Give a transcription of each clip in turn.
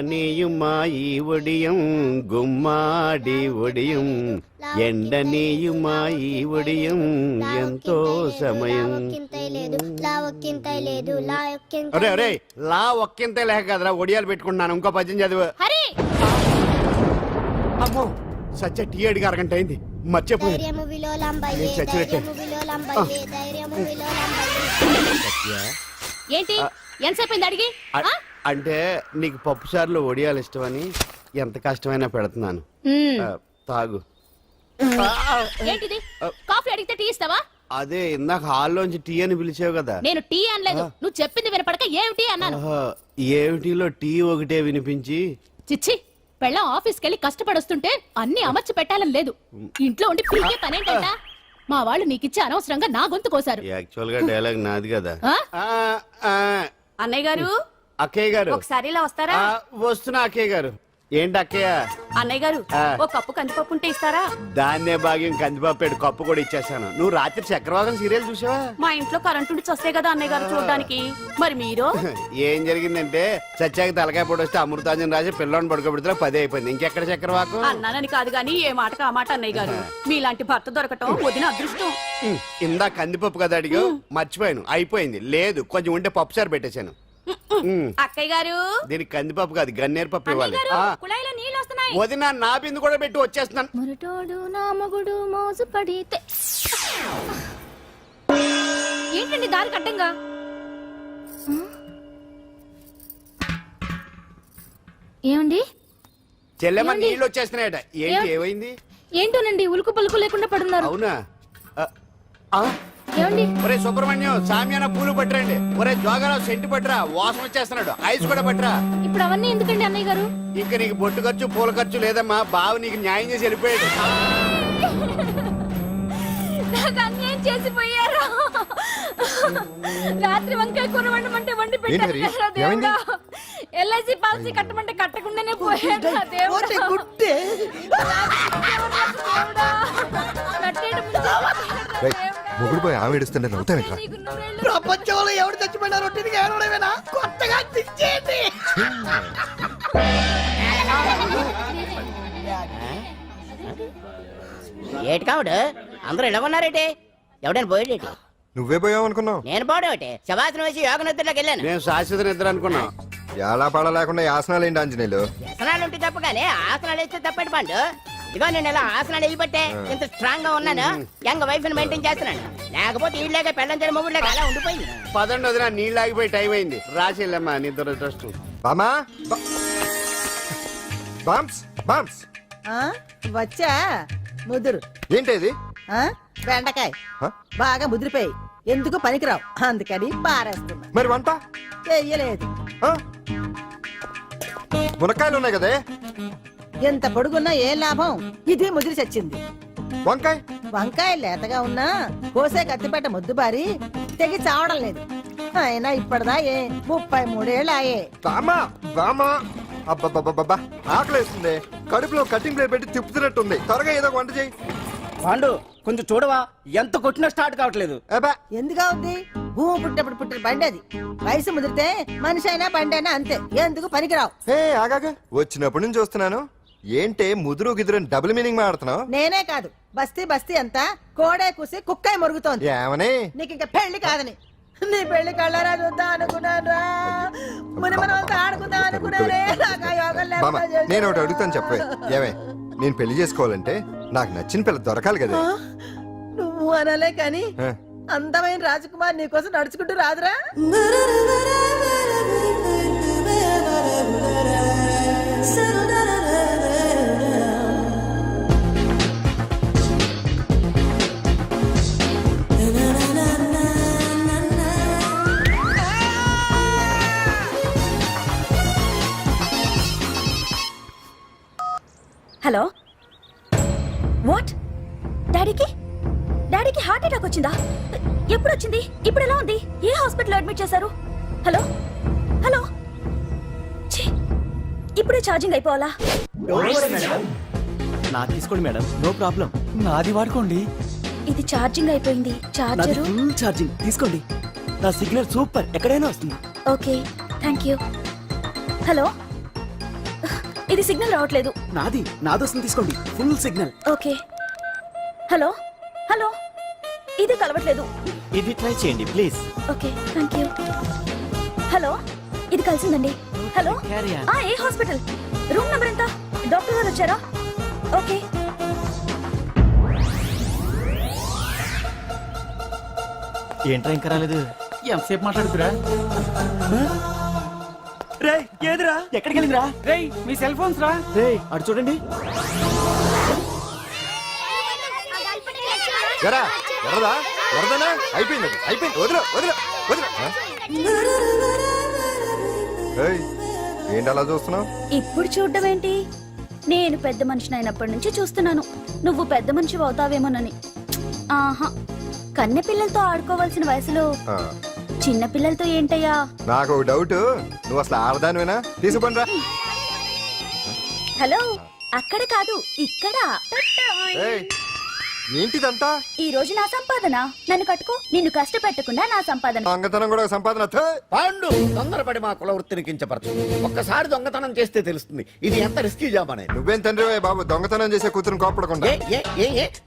వాననీయుమాయి ఒడియం గుమ్మాడి ఒడియం ఎండనీయుమాయి ఒడియం ఎంతో సమయం. అరే అరే లా ఒక్కింతే లేక కదరా ఒడియాలు పెట్టుకుంటున్నాను. ఇంకో పద్యం చదివు. అమ్మో సత్య టీ అడిగి అరగంట అయింది మర్చిపోయి. ఏంటి ఎంతసేపు అడిగి? అంటే నీకు పప్పు సార్లు ఒడియాలు ఇష్టమని ఎంత కష్టమైనా పెడుతున్నాను. తాగు. ఏంటిది? కాఫీ అడిగితే టీ ఇస్తావా? అదే ఇందాక హాల్లోంచి టీ అని పిలిచావు కదా. నేను టీ అనలేదు, నువ్వు చెప్పింది వినపడక ఏమిటి అన్నాను. ఏమిటిలో టీ ఒకటే వినిపించి. చిచ్చి, పెళ్ళం ఆఫీస్కి వెళ్ళి కష్టపడొస్తుంటే అన్ని అమర్చి పెట్టాలని లేదు. ఇంట్లో ఉండి పీకే పనేంటంట. మా వాళ్ళు నీకిచ్చే అనవసరంగా నా గొంతు కోసారు. యాక్చువల్ గా డైలాగ్ నాది కదా. అన్నయ్య గారు, అక్కయ్య గారు ఒకసారి ఇలా వస్తారా? వస్తున్నా అక్కయ్య గారు. ఏంటి అక్కయ్య? అన్నయ్య గారు ఒక కప్పు కందిపప్పు ఉంటే ఇస్తారా? దాన్నే భాగ్యం కందిపప్పు కప్పు కూడా ఇచ్చేసాను. నువ్వు రాత్రి చక్రవాకం సీరియల్ చూసావా? మా ఇంట్లో కరెంటు ఉండి వస్తే కదా అన్నయ్య గారు చూడడానికి. మరి మీరు? ఏం జరిగిందంటే సత్యాకి తలకాయ పొడి వస్తే అమృతాంజన్ రాజు పిల్లని పడుకోబెడితే 10 అయిపోయింది. ఇంకెక్కడ చక్రవాకం? అన్నానని కాదు గాని ఏ మాటకు ఆ మాట అన్నయ్య గారు. మీలాంటి భర్త దొరకటం వదిన అదృష్టం. ఇందా కందిపప్పు కదా అడిగా, మర్చిపోయాను. అయిపోయింది. లేదు కొంచెం ఉంటే పప్పు సార్ పెట్టేశాను. అక్కయ్య గారు దీనికి కందిపప్పు కాదు గన్నేరు పప్పు ఇవ్వాలి. కుళాయిలో నీళ్ళు వస్తున్నాయి. వదిన నా బిందు కూడా పెట్టి వచ్చేస్తున్నాను. మురటోడు నా మగుడు మోసు పడితే. ఏంటండి దారి కట్టంగా? ఏమండి చెల్లెమ్మ నీళ్ళు వచ్చేస్తున్నాయట. ఏంటి ఏమైంది? ఏంటోనండి ఉలుకు పలుకు లేకుండా పడున్నారు. అవునా? ఏమండి? ఒరే సుబ్రహ్మణ్యం సామ్యాన పూలు పట్టరండి. ఒరే జోగారావు సెంటు పట్టరా, వాసన వచ్చేస్తున్నాడు. ఐస్ కూడా పట్టరా. ఇప్పుడు అవన్నీ ఎందుకండి అన్నయ్య గారు? ఇంకా నీకు బొట్టు ఖర్చు పూల ఖర్చు లేదమ్మా. బావ నీకు న్యాయం చేసి వెళ్ళిపోయాడు. నాకు అన్యాయం చేసిపోయారు. రాత్రి వంకాయ కూర వండమంటే వండి పెట్టారు. ఎల్ఐసి పాలసీ కట్టమంటే కట్టకుండానే పోయాడు. మొగుడు పోయి ఆమె ఏడుస్తుంటే నవ్వుతావేట్రా? ప్రపంచంలో ఎవరు చచ్చిపోయినా రొట్టెని ఏడవడమేనా? కొత్తగా తెచ్చేయండి. ఏటి కావుడు అందరూ ఇలా ఉన్నారేటి? ఎవడైనా పోయేటి? నువ్వే పోయావు అనుకున్నావు. నేను పోవడం శవాసనం వేసి యోగ నిద్రలోకి వెళ్ళాను. నేను శాశ్వత నిద్ర అనుకున్నా. ఎలా పాడ లేకుండా ఆసనాలు ఏంటి ఆంజనేయులు? వ్యసనాలు ఉంటే తప్ప కానీ ఆసనాలు వేస్తే తప్పటి పండు. ఇదిగో నేను ఇలా ఆసనాలు వేయబట్టే ఇంత స్ట్రాంగ్ గా ఉన్నాను. యంగ్ వైఫ్ ని మెయింటైన్ చేస్తున్నాను. లేకపోతే ఈళ్ళగా పెళ్ళం చెడు మొగుడులేక అలా ఉండిపోయింది. పదండి వదిన, నీళ్ళు ఆగిపోయి టైం అయింది. రాసేళ్ళమ్మా నిద్ర ట్రస్ట్. బామా బామ్స్ బామ్స్ వచ్చా ముదురు. ఏంటది? బెండకాయ బాగా ముదిరిపోయి ఎందుకు పనికిరావు, అందుకని పారేస్తున్నా. మరి వంట చెయ్యలేదు. మునక్కాయలు ఉన్నాయి కదే. ఎంత పొడుగున్నా ఏం లాభం? ఇది ముదిరి చచ్చింది. వంకాయ వంకాయ లేతగా ఉన్నా కోసే కత్తిపేట ముద్దుబారి తెగి చావడం లేదు. అయినా ఇప్పటిదా 33 ఏళ్ళు ఆయే. బామా బామా అబ్బబ్బబ్బబ్బా ఆకలేస్తుంది. కడుపులో కటింగ్ ప్లేట్ పెట్టి తిప్పుతున్నట్టుంది. త్వరగా ఏదో వంట చేయి. పాండు కొంచెం చూడవా, ఎంత కొట్టినా స్టార్ట్ కావట్లేదు. ఎందుగా ఉంది? భూమి పుట్టినప్పుడు పుట్టిన బండి అది. వయసు ముదిరితే మనిషి అయినా బండి అయినా అంతే. ఎందుకు పనికిరావు. ఆగాగా వచ్చినప్పటి నుంచి చూస్తున్నాను. ఏంటే ముదురు గిదురు డబుల్ మీనింగ్ మాడుతున్నావు? నేనే కాదు, బస్తీ బస్తీ అంతా కోడే కూసి కుక్కాయ మురుగుతోంది. ఏమని? నీకు ఇంకా పెళ్లి కాదని. నీ పెళ్లి కళ్ళరా చూద్దాం అనుకున్నాను. మునిమనతో ఆడుకుందాం అనుకున్నానే. నేను ఒకటి అడుగుతాను చెప్పే. ఏమే నేను పెళ్లి చేసుకోవాలంటే నాకు నచ్చిన పిల్ల దొరకాలి కదా. నువ్వు అనలే కాని అందమైన రాజకుమార్ నీకోసం నడుచుకుంటూ రాదురా. Hello, what? డాడీకి హార్ట్ అటాక్ వచ్చిందా? ఎప్పుడు వచ్చింది? ఇప్పుడు ఎలా ఉంది? ఏ హాస్పిటల్ అడ్మిట్ చేశారు? హలో హలో, ఇప్పుడే ఛార్జింగ్ అయిపోవాలా? నాది తీసుకోండి మేడం, నో ప్రాబ్లం. నాది వాడుకోండి. ఇది ఛార్జింగ్ అయిపోయింది. చార్జరు ఫుల్ ఛార్జింగ్ తీసుకోండి. నా సిగ్నల్ సూపర్, ఎక్కడైనా వస్తుంది. Okay, thank you. హలో ఇది సిగ్నల్ రావట్లేదు. నా దోస్తుని తీసుకోండి, full signal. Okay. Hello hello, ఇది కలవట్లేదు. ఇది ట్రై చేయండి please. Okay, thank you. Hello, ఇది కలిసిందండి. Hello, Carry on. ఏ హాస్పిటల్? రూమ్ నెంబర్ ఎంత? డాక్టర్ గారు వచ్చారా? ఓకే. ఏంట్రా ఇంకా రాలేదు? ఎంతసేపు మాట్లాడుతురా? రే ఏదిరా, ఎక్కడికి వెళ్ళిందిరా? రేయ్ మీ సెల్ ఫోన్స్ రా. రే అటు చూడండి. ఎరా ఎర్రదా ఎర్రదనా అయిపోయింది అయిపోయింది వదిలే వదిలే వదిలే ఆ? ఏయ్, ఏంటి అలా చూస్తున్నావు? ఇప్పుడు చూడడం ఏంటి? నేను పెద్ద మనిషిని అయినప్పటి నుంచి చూస్తున్నాను, నువ్వు పెద్ద మనిషి అవుతావేమోనని. ఆహా, కన్నె పిల్లలతో ఆడుకోవాల్సిన వయసులో చిన్న పిల్లలతో ఏంటయ్యా? నాకు ఒక డౌట్, నువ్వు అసలు ఆడదానివేనా? తీసుకుంటా. హలో, అక్కడ కాదు ఇక్కడ. ఏంటిదంతా? ఈ రోజు నా సంపాదన, నన్ను కట్టుకో. నిన్ను కష్టపెట్టకుండా నా సంపాదన. దొంగతనం కూడా ఒక సంపాదన. థూ. పాండు తొందరపడి మా కుల వృత్తిని కించపరచు. ఒక్కసారి దొంగతనం చేస్తే తెలుస్తుంది ఇది ఎంత రిస్కీ జాబ్ అనేది. నువ్వేం తండ్రి బాబు, దొంగతనం చేసే కూతురు కోపడకుండా.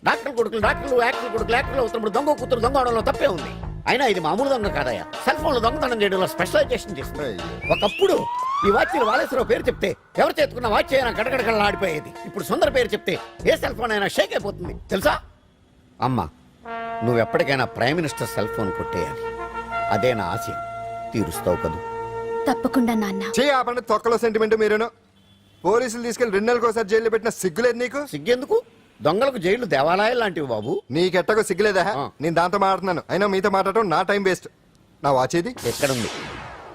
డాక్టర్ కొడుకులు డాక్టర్లు, యాక్టర్ కొడుకులు యాక్టర్లు అవుతున్నప్పుడు దొంగ కూతురు దొంగ అవడంలో తప్పే ఉంది. అయినా ఇది మామూలు దొంగ కాదయ్యా, సెల్ ఫోన్ లో దొంగతనం చేయడంలో స్పెషలైజేషన్ చేస్తుంది. ఒకప్పుడు ఈ వాచ్లు వాలేశ్వరరావు పేరు చెప్తే ఎవరు చేతుకున్న వాచ్ అయినా గడగడగడలా ఆడిపోయేది. ఇప్పుడు సుందర పేరు చెప్తే ఏ సెల్ ఫోన్ అయినా షేక్ అయిపోతుంది తెలుసా? అమ్మా, నువ్వు ఎప్పటికైనా ప్రైమ్ మినిస్టర్ సెల్ ఫోన్ కొట్టేయాలి, అదే నా ఆశ. తీరుస్తావు కదూ? తప్పకుండా నాన్న. ఆపండి తొక్కలో సెంటిమెంట్. మీరేను పోలీసులు తీసుకెళ్లి 2 నెలలకు జైల్లో పెట్టిన సిగ్గులేదు నీకు? సిగ్గెందుకు? దొంగలకు జైలు దేవాలయాలు లాంటివి బాబు. నీకెట్టకు సిగ్గులేదా? నేను దాంతో మాట్లాడుతున్నాను, అయినా మీతో మాట్లాడటం నా టైం వేస్ట్. నా వాచ్ ఏది? ఎక్కడుంది?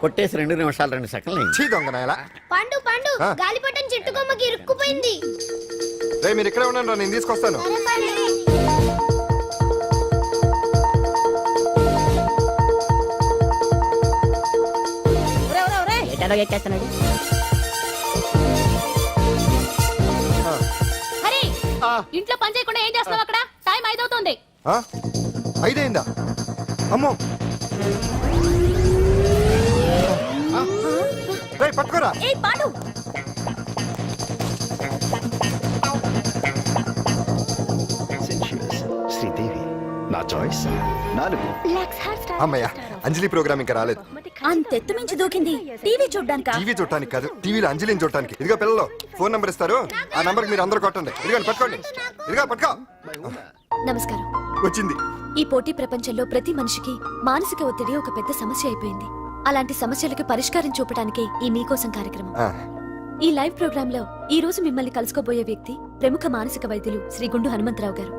కొట్టేసి 2 నిమిషాలు 2 సెకండ్లు అయింది. చీ దొంగ నాయలా. పండు పండు ఆ? గాలిపటం చెట్టు కొమ్మకి ఇరుక్కుపోయింది. రే మీరు ఇక్కడే ఉండండి రా, నేను తీసుకొస్తాను. ఎటాలో ఎక్కేస్తున్నాడు. హరి, ఇంట్లో పని చేయకుండా ఏం చేస్తావు అక్కడ? టైం 5 అవుతుంది. ఆ? 5 అయిందా? అమ్మో, రేయ్ పట్టుకోరా. ఏ పాడు, శ్రీదేవి నా చాయిస్ 4. అమ్మయ్య, అంజలి ప్రోగ్రామ్ ఇంకా రాలేదు. అంతెత్తు మించి దూకింది. టీవీ చూడ్డానికా? టీవీ చూడటానికి కాదు, టీవీలో అంజలిని చూడటానికి. ఇదిగో పిల్లలు, ఫోన్ నంబర్ ఇస్తారు, ఆ నంబర్ మీరు అందరూ కొట్టండి. ఇదిగోండి పట్టుకోండి. ఇదిగో పట్టుకో. నమస్కారం. వచ్చింది. ఈ పోటీ ప్రపంచంలో ప్రతి మనిషికి మానసిక ఒత్తిడి ఒక పెద్ద సమస్య అయిపోయింది. అలాంటి సమస్యలకు పరిష్కారం చూపడానికే ఈ మీకోసం కార్యక్రమం. ఆ, ఈ లైవ్ ప్రోగ్రామ్ లో ఈ రోజు మిమ్మల్ని కలుసుకోబోయే వ్యక్తి ప్రముఖ మానసిక వైద్యులు శ్రీ గుండు హనుమంతరావు గారు.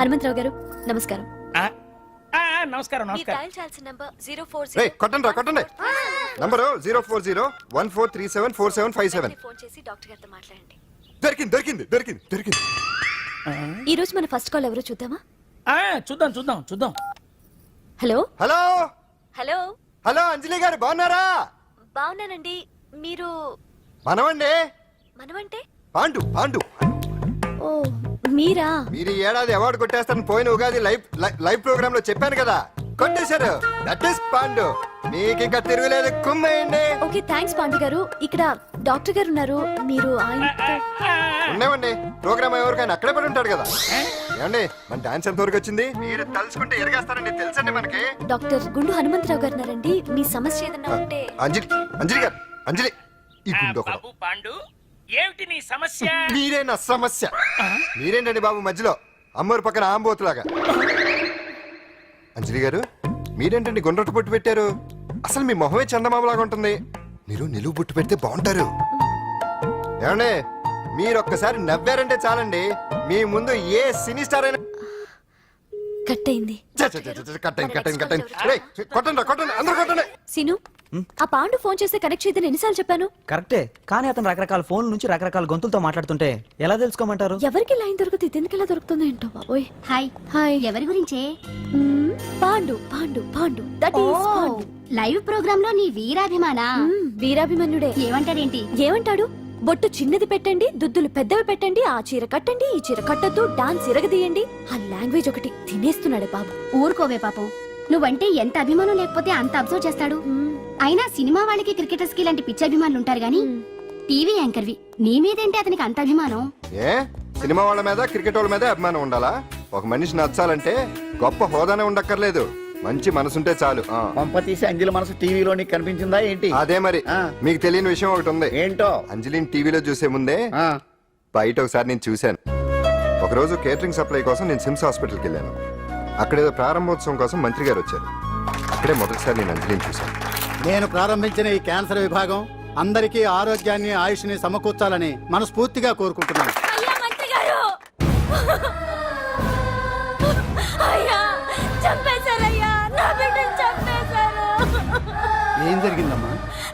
హనుమంతరావు గారు, నమస్కారం. నమస్కారం నమస్కారం. రేయ్ కొట్టండి రా, కొట్టండి. నంబరు 04014374757. ఫోన్ చేసి డాక్టర్ గారితో మాట్లాడండి. దొరికింది దొరికింది దొరికింది దొరికింది. ఈ రోజు మన ఫస్ట్ కాల్ ఎవరో చూద్దామా? చూద్దాం చూద్దాం చూద్దాం. హలో హలో హలో హలో, అంజలి గారు బాగున్నారా? బాగున్నానండి. మీరు మనమండి, మనమంటే? పాండు పాండు. ఓ మీరా? మీరు ఈ ఏడాది అవార్డు కొట్టేస్తారని పోయిన ఉగాది లైవ్ ప్రోగ్రామ్ లో చెప్పాను కదా, కొట్టేశారు. That is Pandu. మీకు ఇంకా తిరుగులేదు, కుమ్మేయండి. ఓకే, థ్యాంక్స్ పాండు గారు. ఇక్కడ డాక్టర్ గారు ఉన్నారు, మీరు ఆయనతో. ఉన్నామండి, ప్రోగ్రామ్ ఎవరికైనా అక్కడే పడి ఉంటాడు కదా. ఏమండి, మన డాన్స్ ఎంత వరకు వచ్చింది? మీరు తలుచుకుంటే ఎరగేస్తారండి, తెలుసండి మనకి. డాక్టర్ గుండు హనుమంతరావు గారు ఉన్నారండి. మీ సమస్య ఏదన్నా ఉంటే. అంజలి అంజలి గారు, అంజలి ఈ గుండు ఒకడు. బాబు పాండు, ఏమిటి నీ సమస్య? మీరే నా సమస్య. మీరేంటండి బాబు మధ్యలో అమ్మోరు పక్కన ఆంబోతులాగా? అంజలి గారు, మీరేంటండి గుండ్రటి బొట్టు పెట్టారు? అసలు మీ మొహమే చందమామలాగా ఉంటుంది. మీరు నిలువు బొట్టు పెడితే బాగుంటారు. ఏమండి, మీరు ఒక్కసారి నవ్వారంటే చాలండి, మీ ముందు ఏ సినీ స్టార్ అయినా కట్ అయింది. కట్టండి కట్టండి కట్టండి. రేయ్, కొట్టండి రా, కొట్టండి, అందరూ కొట్టండి. సీను, ఆ పాండు ఫోన్ చేస్తే కనెక్ట్ చేయదని ఎన్నిసార్లు చెప్పాను? కరెక్టే, కానీ అతను రకరకాల ఫోన్ల నుంచి రకరకాల గొంతులతో మాట్లాడుతుంటే ఎలా తెలుసుకోమంటారు? ఎవరికి లైన్ దొరుకుతుంది, ఇదెందుకు ఎలా దొరుకుతుందో ఏంటో బాబోయ్. Hi hi. ఎవరి గురించే? Pandu Pandu Pandu, that is Pandu. Live program లో నీ వీరాభిమానా? వీరాభిమన్యుడే. ఏమంటాడేంటి? ఏమంటాడు? బొట్టు చిన్నది పెట్టండి, దుద్దులు పెద్దవి పెట్టండి, ఆ చీర కట్టండి, ఈ చీర కట్టద్దు, డాన్స్ ఇరగదీయండి. ఆ లాంగ్వేజ్ ఒకటి తినేస్తున్నాడే బాబు. ఊరుకోవే పాపం, నువ్వంటే ఎంత అభిమానం లేకపోతే అంత అబ్జర్వ్ చేస్తాడు. అయినా సినిమా వాళ్ళకి క్రికెటర్స్ కి ఇలాంటి పిచ్చి అభిమానులు ఉంటారు గానీ టీవీ యాంకర్వి నీ మీదేంటి అతనికి అంత అభిమానం? ఏ సినిమా వాళ్ళ మీద క్రికెట్ వాళ్ళ మీద అభిమానం ఉండాలా? ఒక మనిషి నచ్చాలంటే గొప్ప హోదానే ఉండక్కర్లేదు, మంచి మనసుంటే చాలు. పంప తీసి అంజలి మనసు టీవీలో నీకు కనిపించిందా ఏంటి? అదే మరి. మీకు తెలియని విషయం ఒకటి ఉంది. ఏంటో? అంజలిని టీవీలో చూసే ముందే బయట ఒకసారి నేను చూశాను. ఒకరోజు కేటరింగ్ సప్లై కోసం నేను సిమ్స్ హాస్పిటల్కి వెళ్ళాను. అక్కడేదో ప్రారంభోత్సవం కోసం మంత్రి గారు వచ్చారు. అక్కడే మొదటిసారి నేను అంజలిని చూశాను. నేను ప్రారంభించిన ఈ క్యాన్సర్ విభాగం అందరికీ ఆరోగ్యాన్ని ఆయుష్ని సమకూర్చాలని మనస్ఫూర్తిగా కోరుకుంటున్నాను. అయ్యా మంత్రి గారు, అయ్యా చంపేశారయ్యా, నా బిడ్డను చంపేశారు. ఏం జరిగిందమ్మా?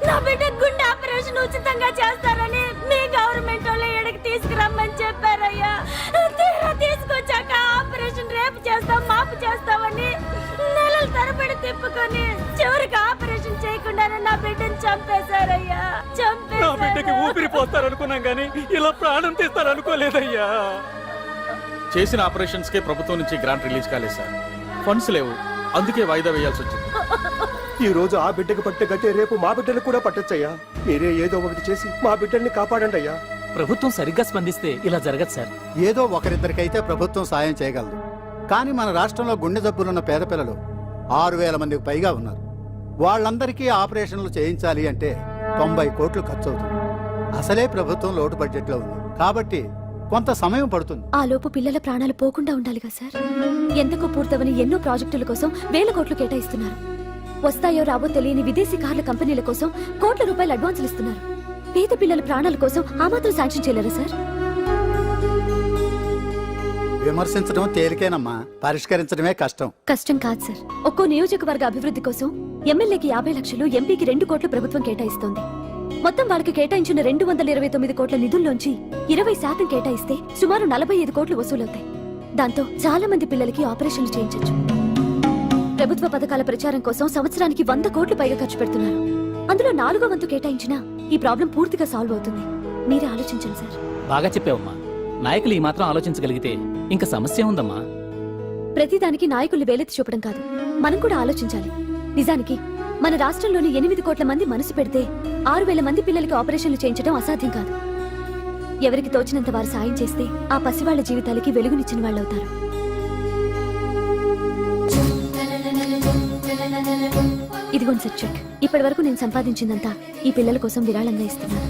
నా బిడ్డ గుండె ఆపరేషన్ ఉచితంగా చేస్తారని మీ గవర్నమెంట్ వాళ్ళు ఇక్కడికి తీసుకురమ్మని చెప్పారయ్యా. తీరా తీసుకొచ్చాక ఆపరేషన్ రేపు చేస్తాం మాపు చేస్తామని నెలల తరబడి తిప్పుకొని చివరికి ఆపరేషన్ చేయకుండానే నా బిడ్డను చంపేశారయ్యా. నా బిడ్డకి ఊపిరి పోస్తారనుకున్నాం గానీ ఇలా ప్రాణం తీస్తారనుకోలేదయ్యా. చేసిన ఆపరేషన్స్ కే ప్రభుత్వం నుంచి గ్రాంట్ రిలీజ్ కాలేదు సార్. ఫండ్స్ లేవు, అందుకే వాయిదా వేయాల్సి వచ్చింది. ఈ రోజు ఆ బిడ్డకు పట్టే గట్టే రేపు మా బిడ్డలు కూడా పట్టొచ్చయ్యా. మీరే ఏదో ఒకటి చేసి మా బిడ్డల్ని కాపాడండి అయ్యా. ప్రభుత్వం సరిగ్గా స్పందిస్తే ఇలా జరగదు సార్. ఏదో ఒకరిద్దరికైతే ప్రభుత్వం సాయం చేయగలదు, కానీ మన రాష్ట్రంలో గుండె జబ్బులున్న పేద పిల్లలు 6,000 మందికి పైగా ఉన్నారు. వాళ్ళందరికీ ఆపరేషన్లు చేయించాలి అంటే 90 కోట్లు ఖర్చు అవుతుంది. అసలే ప్రభుత్వం లోటు బడ్జెట్లో ఉంది కాబట్టి కొంత సమయం పడుతుంది. ఆ లోపు పిల్లల ప్రాణాలు పోకుండా ఉండాలిగా సార్. ఎందుకు పూర్తవని ఎన్నో ప్రాజెక్టుల కోసం వేల కోట్లు కేటాయిస్తున్నారు. వస్తాయో రావో తెలియని విదేశీ కార్ల కంపెనీల కోసం కోట్ల రూపాయలు అడ్వాన్సులు ఇస్తున్నారు. పేద పిల్లల ప్రాణాల కోసం ఆ మాత్రం శాంక్షన్ చేయలేరా సార్? విమర్శించడం తేలికేనమ్మా, పరిష్కరించడమే కష్టం. కష్టం కాదు సార్. ఒక్కో నియోజకవర్గ అభివృద్ధి కోసం ఎమ్మెల్యేకి 50 లక్షలు, ఎంపీకి 2 కోట్లు ప్రభుత్వం కేటాయిస్తోంది. మొత్తం వాళ్ళకి కేటాయించిన 229 కోట్ల నిధుల్లోంచి 20% కేటాయిస్తే సుమారు 45 కోట్లు వసూలవుతాయి. దాంతో చాలా మంది పిల్లలకి ఆపరేషన్లు చేయించొచ్చు. ప్రభుత్వ పథకాల ప్రచారం కోసం సంవత్సరానికి 100 కోట్లు పైగా ఖర్చు పెడుతున్నారు. అందులో 4వ వంతు కేటాయించినా ఈ ప్రాబ్లం పూర్తిగా సాల్వ్ అవుతుంది. మీరే ఆలోచించండి సార్. బాగా చెప్పావమ్మా. నాయకులు ఈ మాత్రం ఆలోచించగలిగితే ఇంకా సమస్య ఉందమ్మా. ప్రతిదానికి నాయకుల్ని వేలెత్తి చూపడం కాదు, మనం కూడా ఆలోచించాలి. నిజానికి మన రాష్ట్రంలోని 8 కోట్ల మంది మనసు పెడితే 6,000 మంది పిల్లలకి ఆపరేషన్లు చేయించడం అసాధ్యం కాదు. ఎవరికి తోచినంత వారు సాయం చేస్తే ఆ పసివాళ్ల జీవితాలకి వెలుగునిచ్చిన వాళ్ళవుతారు. ఇదిగోండి సార్ చెక్. ఇప్పటి వరకు నేను సంపాదించిందంతా ఈ పిల్లల కోసం విరాళంగా ఇస్తున్నాను.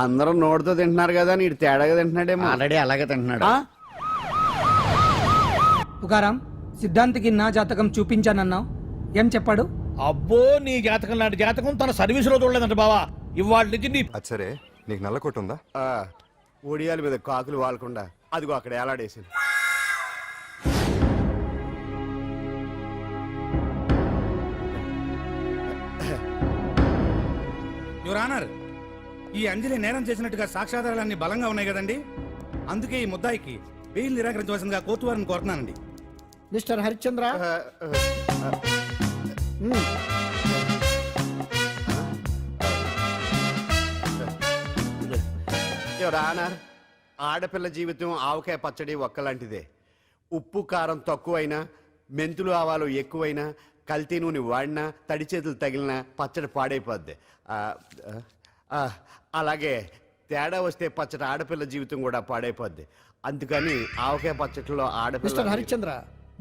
అందరూ నోటితో తింటున్నారు కదా, నీడు తేడాగా తింటున్నాడేమో. ఆల్రెడీ అలాగే తింటున్నాడు. పుకారం సిద్ధాంతికి నా జాతకం చూపించానన్నావు, ఏం చెప్పాడు? అబ్బో, నీ జాతకం లాంటి జాతకం తన సర్వీస్ లో చూడలేదంట బావా. ఇవాళ నుంచి నీ అది సరే, నీకు నల్ల కొట్టు ఉందా? ఒడియాల మీద కాకులు వాలకుండా అదిగో అక్కడ ఏలాడేసింది. యువర్ ఆనర్, ఈ అంజలి నేరం చేసినట్టుగా సాక్ష్యాధారాలన్నీ బలంగా ఉన్నాయి కదండి. అందుకే ఈ ముద్దాయికి బెయిల్ నిరాకరించవలసిందిగా కోర్టు వారిని కోరుతున్నానండి. మిస్టర్ హరిశ్చంద్ర, ఆనర్, ఆడపిల్ల జీవితం ఆవకాయ పచ్చడి ఒక్కలాంటిదే. ఉప్పు కారం తక్కువైనా, మెంతులు ఆవాలు ఎక్కువైనా, కల్తీ నూనె వాడినా, తడి చేతులు తగిలినా పచ్చడి పాడైపోద్ది. అలాగే తేడా వస్తే పచ్చడి ఆడపిల్ల జీవితం కూడా పాడైపోద్ది. అందుకని ఆవకాయ పచ్చడిలో ఆడపిల్ల. హరిశ్చంద్ర,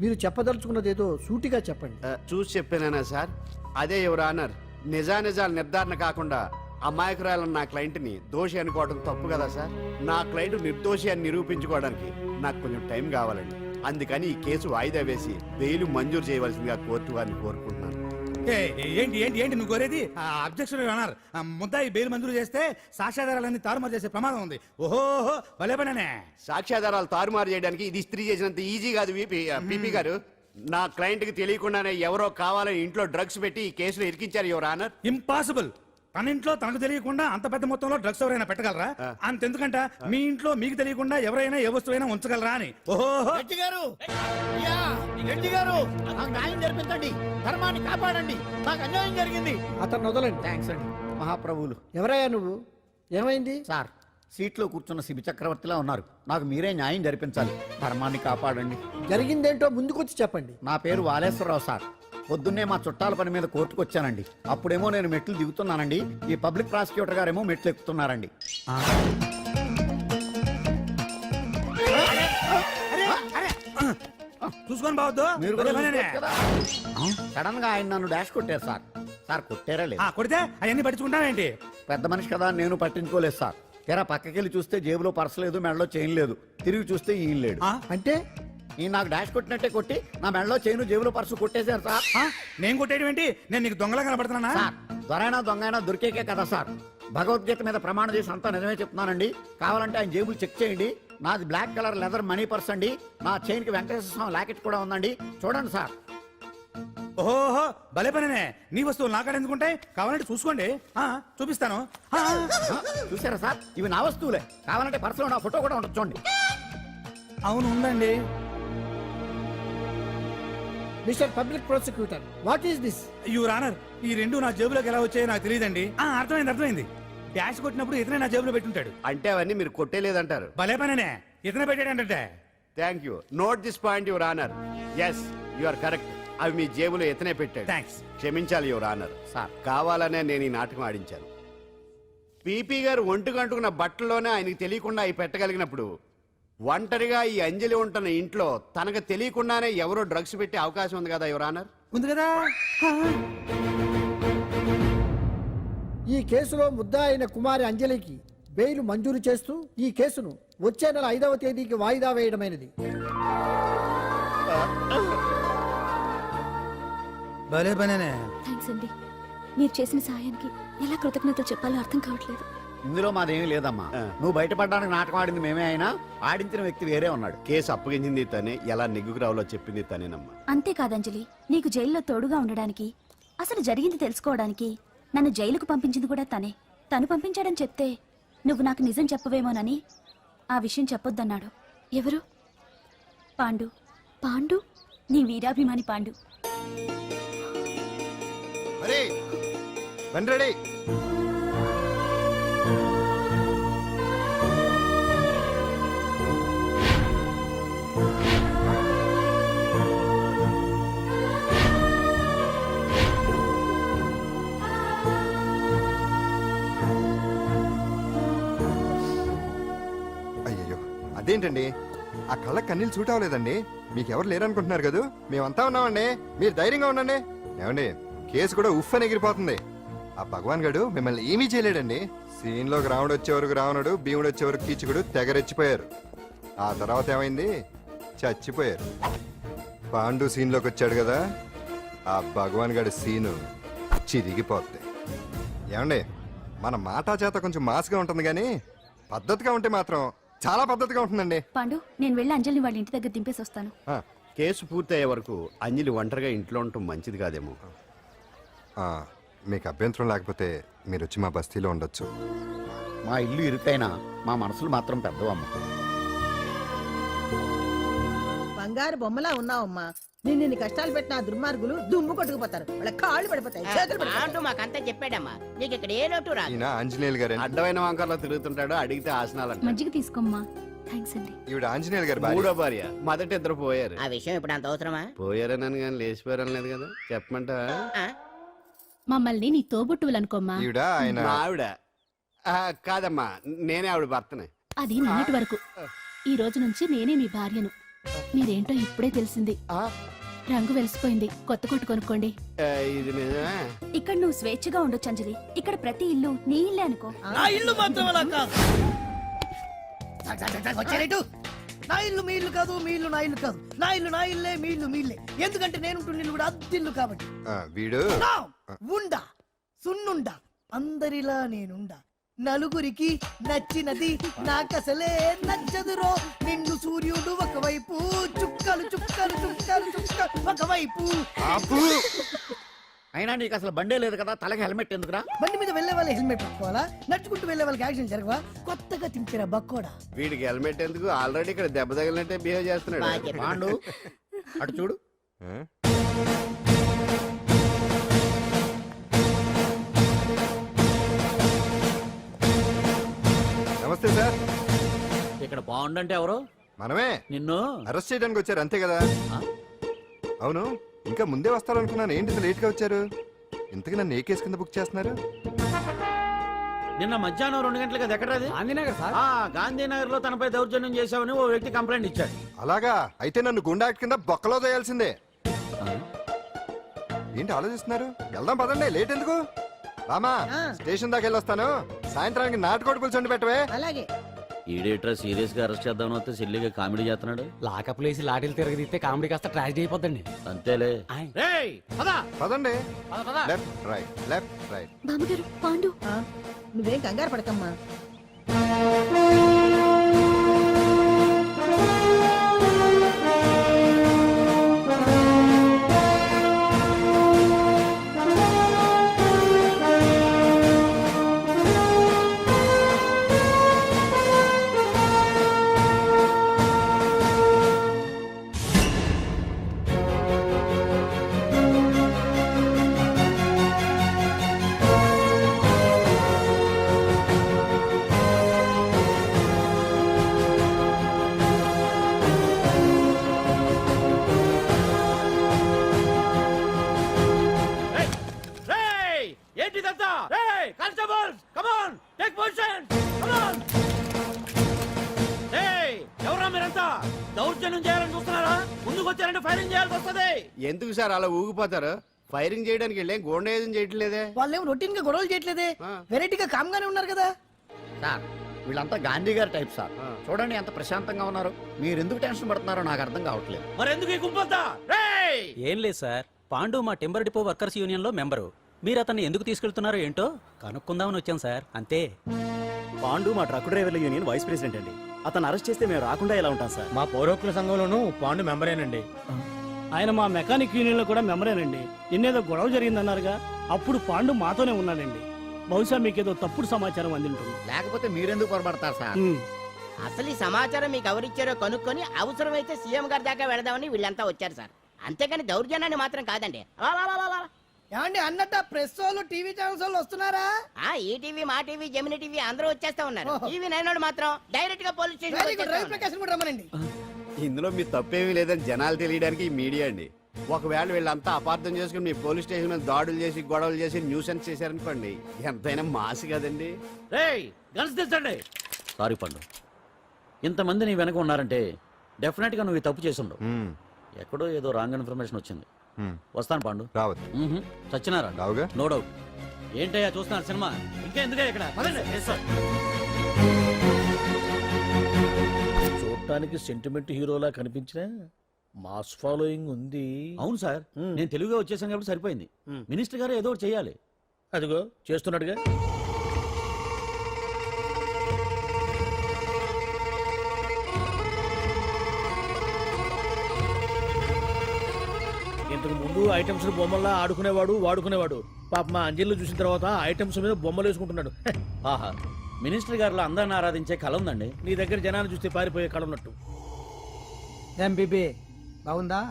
మీరు చెప్పదలుచుకున్నది ఏదో సూటిగా చెప్పండి. చూసి చెప్పానా సార్? అదే యువర్ ఆనర్, నిజానిజాలు నిర్ధారణ కాకుండా అమాయకురాలన్న నా క్లయింట్ని దోషి అనుకోవడం తప్పు కదా సార్. నా క్లయింట్ నిర్దోషి అని నిరూపించుకోవడానికి నాకు కొంచెం టైం కావాలండి. అందుకని ఈ కేసు వాయిదా వేసి బెయిల్ మంజూరు చేయవలసిందిగా కోర్టు వారిని కోరుకుంటున్నాను. ఏంటి ఏంటి ఏంటి నువ్వు కోరేది? అబ్జెక్షన్ అన్నారు. ముద్దాయి బెయిల్ మంజూరు చేస్తే సాక్ష్యాధారాలన్నీ తారుమారు చేసే ప్రమాదం ఉంది. ఓహో, భలే పనేనే. సాక్ష్యాధారాలు తారుమారు చేయడానికి ఇది ఇస్త్రీ చేసినంత ఈజీ కాదు పీపీ గారు. నా క్లయింట్ కి తెలియకుండానే ఎవరో కావాలని ఇంట్లో డ్రగ్స్ పెట్టి ఈ కేసులో ఇరికించారు యువర్ ఆనర్. ఇంపాసిబుల్. తన ఇంట్లో తనకు తెలియకుండా అంత పెద్ద మొత్తంలో డ్రగ్స్ ఎవరైనా పెట్టగలరా? అంతెందుకంట మీ ఇంట్లో మీకు తెలియకుండా ఎవరైనా ఏ వస్తువైనా ఉంచగలరా అని. ఓహో, గారు, నాకు న్యాయం జరిపించండి, ధర్మాన్ని కాపాడండి, నాకు అన్యాయం జరిగింది. అతను వదలండి. థ్యాంక్స్ అండి మహాప్రభువులు. ఎవరయ్యా నువ్వు? ఏమైంది? సార్, సీట్లో కూర్చున్న శిబి చక్రవర్తిలా ఉన్నారు. నాకు మీరే న్యాయం జరిపించాలి, ధర్మాన్ని కాపాడండి. జరిగిందేంటో ముందుకొచ్చి చెప్పండి. నా పేరు వాలేశ్వరరావు సార్. పొద్దున్నే మా చుట్టాల పని మీద కోర్టుకు వచ్చానండి. అప్పుడేమో నేను మెట్లు దిగుతున్నానండి, ఈ పబ్లిక్ ప్రాసిక్యూటర్ గారేమో మెట్లు ఎక్కుతున్నారండి. చూసుకొని బావద్దు మీరు కూడా చూసుకోవచ్చు కదా. సడన్ గా ఆయన నన్ను డాష్ కొట్టారు సార్. సార్ కొట్టారా లేదు? కొడితే అవన్నీ పట్టించుకుంటావేంటి? పెద్ద మనిషి కదా నేను పట్టించుకోలేదు సార్. తెరా పక్కకెళ్ళి చూస్తే జేబులో పర్స్ లేదు, మెడలో చైన్ లేదు. తిరిగి చూస్తే ఈయన లేడు. అంటే ఈయన నాకు డాష్ కొట్టినట్టే కొట్టి నా మెడలో చైన్ జేబులో పర్సు కొట్టేశారు సార్. నేను కొట్టేయడం ఏంటి? నేను నీకు దొంగలా కనబడుతున్నా? సార్ దొరైనా దొంగైనా దొరికేకే కదా సార్. భగవద్గీత మీద ప్రమాణం చేసి అంతా నిజమే చెప్తున్నానండి. కావాలంటే ఆయన జేబులు చెక్ చేయండి. నాది black colour leather money purse అండి. నా చైన్ కి వెంకటేశ్వర స్వామి లాకెట్ కూడా ఉందండి. చూడండి సార్. ఓహో భలే పనినే. నీ వస్తువులు నాకాడ ఎందుకుంటాయి? కావాలంటే చూసుకోండి, చూపిస్తాను. చూసారా సార్, ఇవి నా వస్తువులే. కావాలంటే పర్సులో నా ఫోటో కూడా ఉండొచ్చు చూడండి. అవును ఉందండి. Mister public prosecutor, what is this? Your honour, ఈ రెండు నా జేబులోకి ఎలా వచ్చాయో నాకు తెలియదండి. అర్థమైంది. డాష్ కొట్టినప్పుడు ఇతనే నా జేబులో పెట్టుంటాడు. అంటే అవన్నీ మీరు కొట్టేలేదంటారు. భలే పనినే, ఇతనే పెట్టాడంటే. Thank you. Note this point your honour. Yes you are correct. అవి మీ జేబులో ఎతనే పెట్టాడు. థ్యాంక్స్. క్షమించాలి యువర్ ఆనర్. సార్ కావాలనే నేను ఈ నాటకం ఆడించాను. పీపీ గారు ఒంటికంటుకున్న బట్టల్లోనే ఆయనకి తెలియకుండా అవి పెట్టగలిగినప్పుడు ఒంటరిగా ఈ అంజలి ఉంటున్న ఇంట్లో తనకు తెలియకుండానే ఎవరో డ్రగ్స్ పెట్టే అవకాశం ఉంది కదా యువర్ ఆనర్. ఉంది కదా. ఈ కేసులో ముద్దా అయిన కుమారి అంజలికి బెయిల్ మంజూరు చేస్తూ ఈ కేసును వచ్చే నెల 5వ తేదీకి వాయిదా వేయడమైనది. భలే పనినే. థ్యాంక్స్ అండి. మీరు చేసిన సహాయానికి ఎలా కృతజ్ఞతలు చెప్పాలో అర్థం కావట్లేదు. ఇందులో మాదేమీ లేదమ్మా. నువ్వు బయటపడడానికి నాటకం ఆడింది మేమే అయినా ఆడించిన వ్యక్తి వేరే ఉన్నాడు. కేసు అప్పగించింది తనే, ఎలా నెగ్గుకు రావాలో చెప్పింది తనేనమ్మా. అంతేకాదంజలి, నీకు జైల్లో తోడుగా ఉండడానికి, అసలు జరిగింది తెలుసుకోవడానికి నన్ను జైలుకు పంపించింది కూడా తనే. తను పంపించాడని చెప్తే నువ్వు నాకు నిజం చెప్పవేమోనని ఆ విషయం చెప్పొద్దన్నాడు. ఎవరు? పాండు. పాండు, నీ వీరాభిమాని పాండు. రెడీ. అయ్యయ్యో, అదేంటండి ఆ కళ్ళ కన్నీళ్ళు సూట్ అవ్వలేదండి. మీకెవరు లేరనుకుంటున్నారు కదా, మేమంతా ఉన్నామండి. మీరు ధైర్యంగా ఉండండి. ఏమండి, కేసు కూడా ఉఫ్ అని ఎగిరిపోతుంది. ఆ భగవాన్ గడు మిమ్మల్ని ఏమీ చేయలేడండి. సీన్లోకి రావణుడు వచ్చే వరకు రావణుడు, భీముడు వచ్చే వరకు కీచుకుడు తెగరెచ్చిపోయారు. ఆ తర్వాత ఏమైంది? చచ్చిపోయారు. పాండు సీన్లోకి వచ్చాడు కదా, ఆ భగవాన్ గడి సీను చిరిగిపోద్ది. ఏమండి, మన మాటా చేత కొంచెం మాస్గా ఉంటుంది కానీ పద్ధతిగా ఉంటే మాత్రం చాలా పద్ధతిగా ఉంటుందండి. పాండు, నేను వెళ్ళి అంజలిని వాళ్ళ ఇంటి దగ్గర దింపేసి వస్తాను. కేసు పూర్తయ్యే వరకు అంజలి ఒంటరిగా ఇంట్లో ఉండటం మంచిది కాదేమో. మీకు అభ్యంతరం లేకపోతే మీరు వచ్చి మా బస్తీలో ఉండొచ్చు. మా ఇల్లు ఇరుకైనా మా మనసులు మాత్రం పెద్దవమ్మ. బంగారు బొమ్మలా ఉన్నావమ్మా. నిన్ను కష్టాలు పెట్టిన ఆ దుర్మార్గులు దుమ్ము కొట్టుకుపోతారు. వాళ్ళ కాళ్ళు పడిపోతాయి, చేతులు పడిపోతాయి. అంటూ మాకంతా చెప్పాడమ్మా. నీకు ఇక్కడ ఏ లోటు రాదు. ఈయన ఆంజనేయులు గారు. అడ్డమైన వంకర్లో తిరుగుతుంటాడు, అడిగితే ఆసనాలంట. మజ్జిగ తీసుకోమ్మా. థ్యాంక్స్ అండి. ఈవిడ ఆంజనేయులు గారు భార్య. మూడో భార్య. మొదట ఇద్దరు పోయారు. ఆ విషయం ఇప్పుడు అంత అవసరమా? పోయారనని కానీ లేచిపోయారని లేదు కదా. చెప్పమంటా? ఆ? మమ్మల్ని నీ తోబుట్టువులనుకోమ్మా. ఈవిడ ఆయన. మా ఆవిడ కాదమ్మా, నేనే ఆవిడ భర్తనే. అది నిన్నటి వరకు. ఈ రోజు నుంచి నేనే మీ భార్యను. మీరేంటో ఇప్పుడే తెలిసింది. రంగు వెలిసిపోయింది, కొత్త కొట్టు కొనుక్కోండి. ఇది నిజమే. ఇక్కడ నువ్వు స్వేచ్ఛగా ఉండొచ్చు అంజలి. ఇక్కడ ప్రతి ఇల్లు నీ ఇల్లే అనుకో. నా ఇల్లు మాత్రం అలా కాదు. నా ఇల్లు మీ ఇల్లు కాదు, మీ ఇల్లు నా ఇల్లు కాదు. నా ఇల్లు నా ఇల్లే, మీ ఇల్లు మీ ఇల్లే. ఎందుకంటే నేను ఇల్లు కూడా అద్దిల్లు కాబట్టి. వీడు ఉండా సున్నుండా అందరిలా నేనుండా. నలుగురికి నచ్చినది నాకసలే నచ్చదురో. నిండు సూర్యుడు ఒకవైపు, చుక్కలు చుక్కలు చుక్కలు చుక్కలు ఒకవైపు. అయినా నీకు అసలు బండే లేదు కదా, తలకి హెల్మెట్ ఎందుకురా? బండి మీద వెళ్లే వాళ్ళు హెల్మెట్ పెట్టుకోవాలా? నడుచుకుంటూ వెళ్లే వాళ్ళకి యాక్సిడెంట్ జరగవా? కొత్తగా తింటారా బక్కోడా? వీడికి హెల్మెట్ ఎందుకు? ఆల్రెడీ ఇక్కడ దెబ్బ తగిలినట్టే బిహేవ్ చేస్తున్నాడు. పాండు అటు చూడు. నమస్తే సార్. ఇక్కడ బాగుండంటే ఎవరు? మనమే. నిన్ను అరెస్ట్ చేయడానికి వచ్చారు అంతే కదా. అవును, ఇంకా ముందే వస్తారనుకున్నాను. ఏంటి ఇంత లేట్గా వచ్చారు? ఇంతకీ నన్ను ఏ కేసు కింద బుక్ చేస్తున్నారు? నిన్న మధ్యాహ్నం 2 గంటలకు అది ఎక్కడ గాంధీనగర్ సార్. గాంధీనగర్ లో తనపై దౌర్జన్యం చేశామని ఓ వ్యక్తి కంప్లైంట్ ఇచ్చాడు. అలాగా? అయితే నన్ను గుండా యాక్ట్ కింద బొక్కలో చేయాల్సిందే. ఏంటి ఆలోచిస్తున్నారు? వెళ్దాం పదండి, లేట్ ఎందుకు? రామా, స్టేషన్ దాకా వెళ్ళొస్తాను. సాయంత్రానికి నాటుకోడి పులుసు వండి పెట్టవే. అలాగే. ఈడేట్రా సీరియస్ గా అరెస్ట్ చేద్దామని వస్తే సిల్లిగా కామెడీ చేస్తున్నాడు. లాకప్ లేసి లాఠీలు తిరగదీస్తే కామెడీ కాస్త ట్రాజడీ అయిపోద్దండి. అంతేలే. పదండి. Left right, left right. బామ్మగారు పాండు. నువ్వేం కంగారు పడకమ్మా. ఏంటిదంతా? Constables come on, take position, come on. ఎవరా మీరంతా? దౌర్జన్యం చేయాలని చూస్తున్నారా? ముందుకు వచ్చారంటే ఫైరింగ్ చేయాల్సి వస్తుంది. ఎందుకు సార్ అలా ఊగిపోతారు? ఫైరింగ్ చేయడానికి వెళ్ళేం గోండేజం చేయట్లేదే. వాళ్ళేం రొటీన్ గా గొడవలు చేయట్లేదే, వెరైటీగా కామ్ గానే ఉన్నారు కదా. సార్ వీళ్ళంతా గాంధీ గారి టైప్ సార్. చూడండి ఎంత ప్రశాంతంగా ఉన్నారు. మీరు ఎందుకు టెన్షన్ పడుతున్నారో నాకు అర్థం కావట్లేదు. మరి ఎందుకు ఈ గుంపంతా? ఏం లేదు సార్, పాండు మా టింబర్ డిపో వర్కర్స్ యూనియన్ లో మెంబరు. మీరు అతన్ని ఎందుకు తీసుకెళ్తున్నారో ఏంటో కనుక్కుందామని వచ్చాం సార్, అంతే. పాండు మా ట్రక్ డ్రైవర్ల యూనియన్ వైస్ ప్రెసిడెంట్ అండి. అతను అరెస్ట్ చేస్తే మేము రాకుండా ఎలా ఉంటాం సార్? మా పౌరోక్తుల సంఘంలోనూ పాండు మెంబరేనండి. ఆయన మా మెకానిక్ యూనియన్ లో కూడా మెంబరేనండి. నిన్నేదో గొడవ జరిగిందన్నారుగా, అప్పుడు పాండు మాతోనే ఉన్నాడండి. బహుశా మీకేదో తప్పుడు సమాచారం అందింటుంది. లేకపోతే మీరెందుకు పొరపడతారు సార్? అసలు ఈ సమాచారం మీకు ఎవరిచ్చారో కనుక్కొని అవసరమైతే సీఎం గారి దాకా వెళదామని వీళ్ళంతా వచ్చారు సార్. అంతేకాని దౌర్జన్యాన్ని మాత్రం కాదండి. ఏమండి అన్నట్టు ప్రెస్ వాళ్ళు టీవీ ఛానల్స్ వాళ్ళు వస్తున్నారా? ఈ టీవీ, మా టీవీ, జెమిని టీవీ అందరూ వచ్చేస్తా ఉన్నారు. టీవీ 9 మాత్రం డైరెక్ట్ గా పోలీస్ స్టేషన్. రమ్మనండి. ఇందులో మీ తప్పేమీ లేదని జనాలు తెలియడానికి ఈ మీడియా అండి. ఒకవేళ వీళ్ళంతా అపార్థం చేసుకుని మీ పోలీస్ స్టేషన్ మీద దాడులు చేసి గొడవలు చేసి న్యూసెన్స్ చేశారనుకోండి, ఎంతైనా మాసి కదండి. సారీ పండు, ఇంతమంది నీ వెనక ఉన్నారంటే డెఫినెట్ గా నువ్వు ఈ తప్పు చేసి ఉండవు. ఎక్కడో ఏదో రాంగ్ ఇన్ఫర్మేషన్ వచ్చింది. వస్తాను పాండు. రావద్దు. చచ్చినారా? రావుగా. No doubt. ఏంటయ్యా చూస్తున్నారు సినిమా? ఇంకా ఎందుకే ఇక్కడ? చూడటానికి సెంటిమెంట్ హీరోలా కనిపించిన మాస్ ఫాలోయింగ్ ఉంది. అవును సార్, నేను తెలుగుగా వచ్చేసాను కాబట్టి సరిపోయింది. మినిస్టర్ గారు ఏదో ఒకటి చేయాలి. అదిగో చేస్తున్నాడుగా. ఇంతకు ముందు ఐటమ్స్ బొమ్మల్లా ఆడుకునేవాడు, వాడుకునేవాడు. పాప మా అంజలిలో చూసిన తర్వాత ఐటమ్స్ మీద బొమ్మలు వేసుకుంటున్నాడు. ఆహా, మినిస్టర్ గారిలో అందరిని ఆరాధించే కళ ఉందండి. నీ దగ్గర జనాన్ని చూస్తే పారిపోయే కళ ఉన్నట్టు. ఎంబీబీ బాగుందా?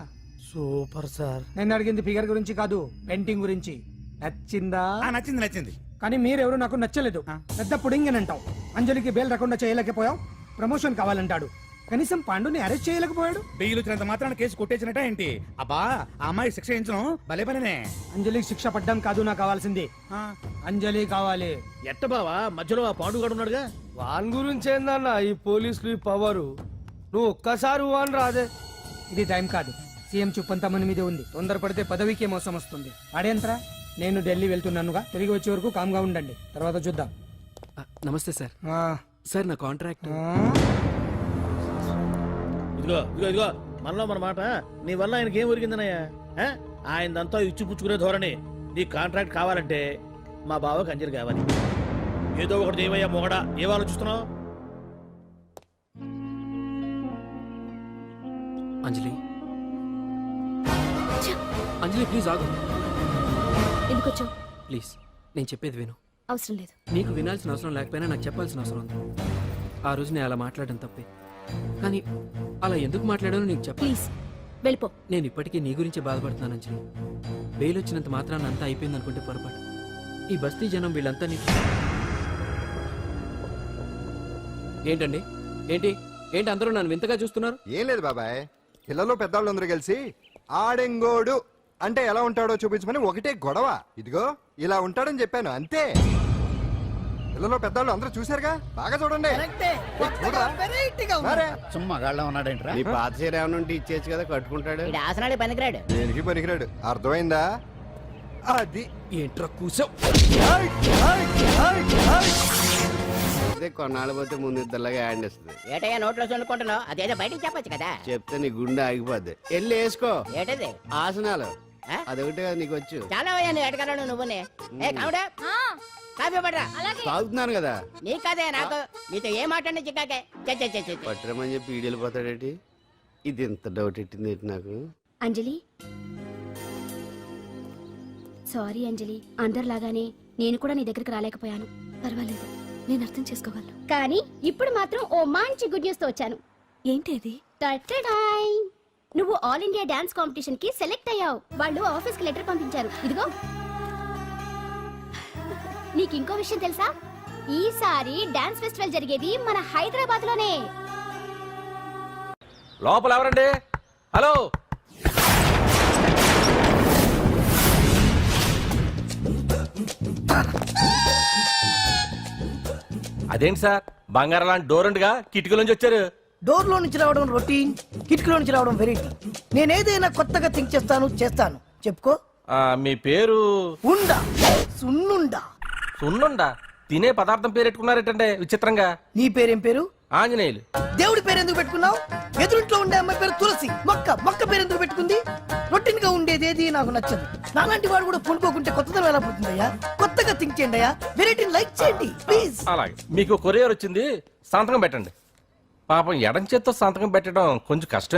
Super sir. నేను అడిగింది ఫిగర్ గురించి కాదు, పెయింటింగ్ గురించి. నచ్చిందా? నచ్చింది నచ్చింది. కానీ మీరెవరు నాకు నచ్చలేదు. పెద్ద పుడింగ్ అని అంటావు. అంజలికి బెయిల్ రాకుండా చేయలేకపోయావు. ప్రమోషన్ కావాలంటాడు. కనీసం పాండుని అరెస్ట్ చేయలేకపోయాడు. బెయిల్ వచ్చినంత మాత్రాన కేసు కొట్టేసినట్ట ఏంటి? అబ్బా, ఆ అమ్మాయి శిక్ష వేయించడం భలే పనినే. అంజలికి శిక్ష పడ్డం కాదు నాకు కావాల్సింది. అంజలి కావాలి. ఎట్ట బావా, మధ్యలో ఆ పాండుగాడు ఉన్నాడుగా. వాన్ గురించి ఏందన్నా ఈ పోలీసులు పవరు? నువ్వు ఒక్కసారి వాన్ రాదే. ఇది టైం కాదు. సీఎం చూపంతా మన మీదే ఉంది. తొందరపడితే పదవికే మోసం వస్తుంది. అడేంట్రా, నేను ఢిల్లీ వెళ్తున్నానుగా. తిరిగి వచ్చే వరకు కామ్గా ఉండండి, తర్వాత చూద్దాం. నమస్తే సార్. సార్ నా కాంట్రాక్ట్. ఇదిగో ఇదిగో ఇదిగో, మనలో మన మాట. నీ వల్ల ఆయనకి ఏం ఒరిగిందనయ్యా? ఆయనదంతా ఇచ్చిపుచ్చుకునే ధోరణి. నీ కాంట్రాక్ట్ కావాలంటే మా బావకి అంజలి కావాలి. ఏదో ఒకటి ఏమయ్యా మొగడా, ఏం ఆలోచిస్తున్నావు? అంజలి, అంజలి ప్లీజ్ ఆగు. ఎందుకు వచ్చావు? ప్లీజ్ నేను చెప్పేది విను. అవసరం లేదు. నీకు వినాల్సిన అవసరం లేకపోయినా నాకు చెప్పాల్సిన అవసరం ఉంది. ఆ రోజు నేను అలా మాట్లాడడం తప్పే, కానీ అలా ఎందుకు మాట్లాడానో నీకు చెప్ప. ప్లీజ్ వెళ్ళిపో. నేను ఇప్పటికీ నీ గురించి బాధపడుతున్నాను అంజలి. బెయిల్ వచ్చినంత మాత్రాన అంతా అయిపోయింది అనుకుంటే పొరపాటు. ఈ బస్తీ జనం వీళ్ళంతా ఏంటండి? ఏంటి ఏంటి అందరూ నన్ను వింతగా చూస్తున్నారు? ఏం లేదు బాబాయ్, పిల్లలు పెద్దవాళ్ళు అందరూ కలిసి ఆడెంగోడు అంటే ఎలా ఉంటాడో చూపించమని ఒకటే గొడవ. ఇదిగో ఇలా ఉంటాడని చెప్పాను అంతే. పిల్లలు పెద్దవాళ్ళు అందరూ చూశారుగా, బాగా చూడండి. చూడరా? మరే. సుమ్మా గాళ్ళ ఉన్నాడేంట్రా? నీ పాత చీర ఏమైనా ఉంటే ఇచ్చేచ్చు కదా, కట్టుకుంటాడు. ఇది ఆసనాలే పనికిరాడు. దేనికి పనికిరాడు, అర్థమైందా? అది ఏంట్రా కూసావు? అదే కొన్నాళ్ళు పోతే ముందు ఇద్దరులాగా యాడ్ ఇస్తుంది. ఏటయ్యా నోట్లో చల్లుకుంటున్నావు? అదేదో బయటికి చెప్పొచ్చు కదా. చెప్తే నీ గుండె ఆగిపోద్ది. వెళ్ళి వేసుకో ఏటది? ఆసనాలు. ఆ? అదొకటే కదా నీకు వచ్చు. చాలా అయ్యా నువ్వు ఎడగలను నువ్వునే. ఏ కావుడా కాఫీ పడరా. తాగుతున్నాను కదా. నీ కదే నాకు నీతో ఏ మాట్లాడిన చిక్కాకే. పట్టరమని చెప్పి ఈడెళ్ళిపోతాడేటి. ఇది ఎంత డౌట్ ఎట్టింది ఏంటి నాకు. అంజలి సారీ అంజలి, అందరిలాగానే నేను కూడా నీ దగ్గరికి రాలేకపోయాను. పర్వాలేదు, నేను అర్థం చేసుకోగలను. కానీ ఇప్పుడు మాత్రం ఓ మంచి గుడ్ న్యూస్ తో వచ్చాను. ఏంటి అది? టటడాయ్! నువ్వు ఆల్ ఇండియా డాన్స్ కాంపిటీషన్ కి సెలెక్ట్ అయ్యావు. వాళ్ళు ఆఫీస్ కి లెటర్ పంపించారు. ఇదిగో. నీకు ఇంకో విషయం తెలుసా? ఈసారి డాన్స్ ఫెస్టివల్ జరిగేది మన హైదరాబాద్ లోనే. లోపల ఎవరండి? హలో, అదేంటి సార్ బంగారం లాంటి డోరంట్గా కిటికీలోంచి వచ్చారు? డోర్ లో నుంచి రావడం రొటీన్, కిటికీలో నుంచి రావడం వెరైటీ. నేనేదైనా కొత్తగా థింక్ చేస్తాను. చెప్పుకో. మీ పేరు? ఉండా, సున్నుండా. సున్నుండా? తినే పదార్థం పేరు పెట్టుకున్నారేటండి విచిత్రంగా. నీ పేరేం పేరు? ఆంజనేయులు. దేవుడి పేరు ఎందుకు పెట్టుకున్నావు? ఎదురింట్లో ఉండే అమ్మాయి పేరు తులసి. మొక్క పేరు ఎందుకు పెట్టుకుంది? రొటీన్ గా ఉండేదేది నాకు నచ్చదు. నాలాంటి వాడు కూడా పూనుకోకుంటే కొత్తదనం ఎలా పుట్టిందయ్యా? కొత్తగా థింక్ చేయండి అయ్యా. వెరైటీ లైక్ చేయండి ప్లీజ్. అలాగే, మీకు కొరియర్ వచ్చింది, సంతకం పెట్టండి. పాపం ఎడం చేత్తో సంతకం పెట్టడం కొంచెం కష్టమే